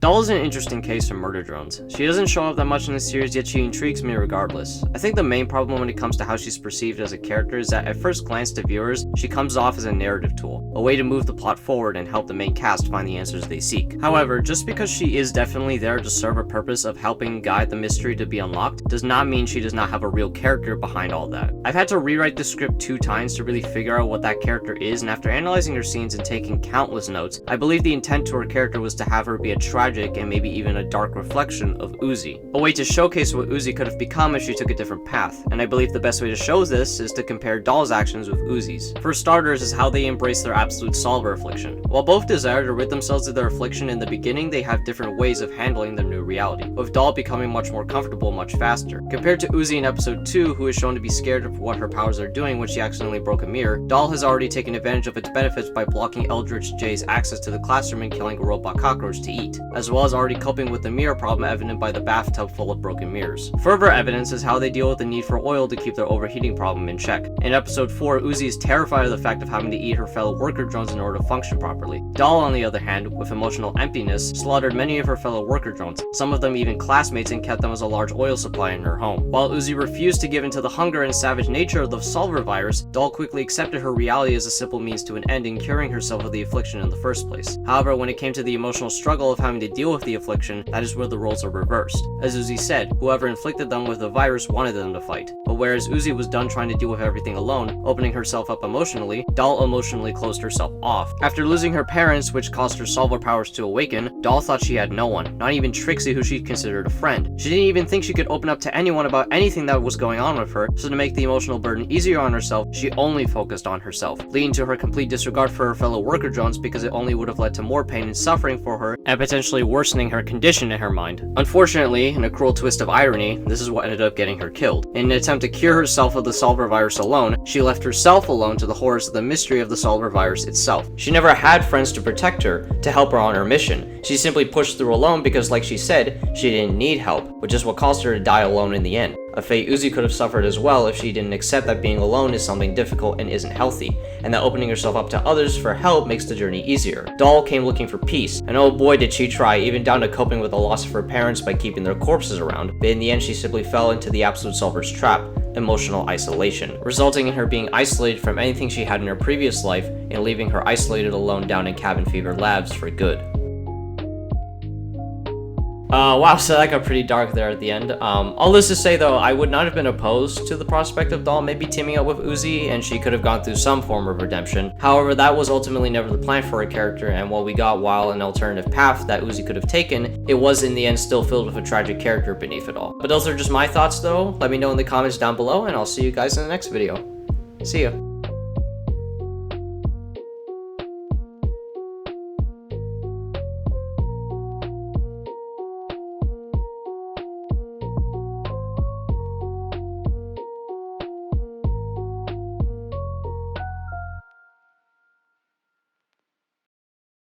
Doll is an interesting case for murder drones. She doesn't show up that much in the series, yet she intrigues me regardless. I think the main problem when it comes to how she's perceived as a character is that at first glance to viewers, she comes off as a narrative tool, a way to move the plot forward and help the main cast find the answers they seek. However, just because she is definitely there to serve a purpose of helping guide the mystery to be unlocked, does not mean she does not have a real character behind all that. I've had to rewrite the script 2 times to really figure out what that character is, and after analyzing her scenes and taking countless notes, I believe the intent to her character was to have her be a tragic and maybe even a dark reflection of Uzi. A way to showcase what Uzi could have become if she took a different path, and I believe the best way to show this is to compare Doll's actions with Uzi's. For starters is how they embrace their absolute solver affliction. While both desire to rid themselves of their affliction in the beginning, they have different ways of handling their new reality, with Doll becoming much more comfortable much faster. Compared to Uzi in episode 2, who is shown to be scared of what her powers are doing when she accidentally broke a mirror, Doll has already taken advantage of its benefits by blocking Eldritch J's access to the classroom and killing a robot cockroach to eat, as well as already coping with the mirror problem evident by the bathtub full of broken mirrors. Further evidence is how they deal with the need for oil to keep their overheating problem in check. In episode 4, Uzi is terrified of the fact of having to eat her fellow worker drones in order to function properly. Doll, on the other hand, with emotional emptiness, slaughtered many of her fellow worker drones, some of them even classmates, and kept them as a large oil supply in her home. While Uzi refused to give in to the hunger and savage nature of the Solver virus, Doll quickly accepted her reality as a simple means to an end in curing herself of the affliction in the first place. However, when it came to the emotional struggle of having to deal with the affliction, that is where the roles are reversed. As Uzi said, whoever inflicted them with the virus wanted them to fight. But whereas Uzi was done trying to deal with everything alone, opening herself up emotionally, Doll emotionally closed herself off. After losing her parents, which caused her solver powers to awaken, Doll thought she had no one, not even Trixie, who she considered a friend. She didn't even think she could open up to anyone about anything that was going on with her, so to make the emotional burden easier on herself, she only focused on herself, leading to her complete disregard for her fellow worker drones because it only would have led to more pain and suffering for her and potentially worsening her condition in her mind. Unfortunately, in a cruel twist of irony, this is what ended up getting her killed. In an attempt to cure herself of the Solver virus alone, she left herself alone to the horrors of the mystery of the Solver virus itself. She never had friends to protect her, to help her on her mission. She simply pushed through alone because, like she said, she didn't need help, which is what caused her to die alone in the end. A fate Uzi could have suffered as well if she didn't accept that being alone is something difficult and isn't healthy, and that opening herself up to others for help makes the journey easier. Doll came looking for peace, and oh boy did she try, even down to coping with the loss of her parents by keeping their corpses around, but in the end she simply fell into the absolute solver's trap, emotional isolation, resulting in her being isolated from anything she had in her previous life and leaving her isolated alone down in Cabin Fever Labs for good. Wow, so that got pretty dark there at the end. All this to say though, I would not have been opposed to the prospect of Doll maybe teaming up with Uzi, and she could have gone through some form of redemption. However, that was ultimately never the plan for her character, and what we got, while an alternative path that Uzi could have taken, it was in the end still filled with a tragic character beneath it all. But those are just my thoughts though. Let me know in the comments down below, and I'll see you guys in the next video. See ya.